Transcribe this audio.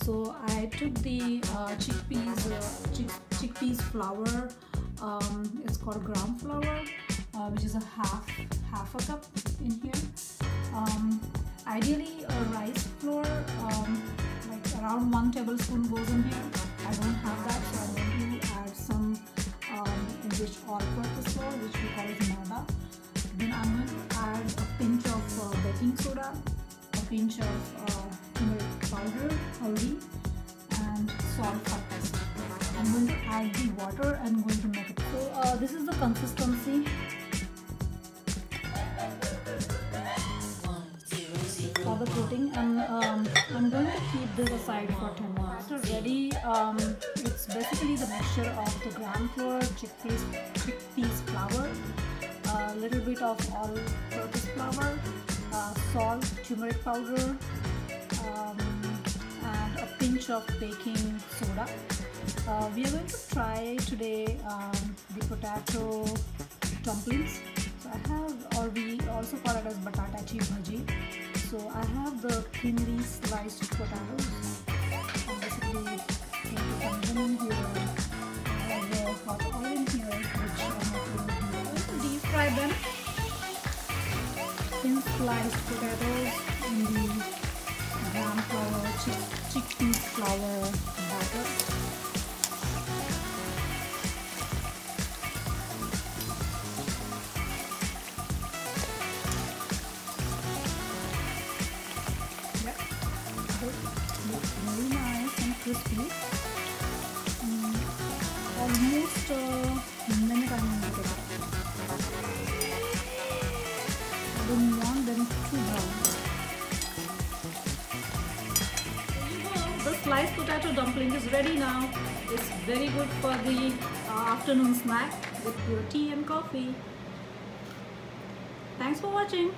So I took the chickpeas flour. It's called gram flour, which is a half a cup in here. Ideally, a rice flour, like around 1 tablespoon goes in here. I don't have that, so I'm going to add some enriched all-purpose flour, which we call as maida. Then I'm going to add a pinch of baking soda, a pinch of turmeric powder, haldi, and salt for taste. I'm going to add the water and going to make it. So this is the consistency for the coating, and I'm going to keep this aside for 10 minutes. So ready, it's basically the mixture of the gram flour, chickpeas flour, a little bit of all-purpose flour, salt, turmeric powder, and a pinch of baking soda. We are going to try today the potato dumplings. So I have, or we also call it as Batata Bhajji. So I have the thinly sliced potatoes. I'm basically going to put them in here. I have the hot oil in here, which I'm going to deep fry them. Thin sliced potatoes in the gram flour, chickpeas flour batter. Very nice and crispy. Almost a minute I'm going to take it. I don't want them too brown. There you go. The sliced potato dumpling is ready now. It's very good for the afternoon snack with your tea and coffee. Thanks for watching.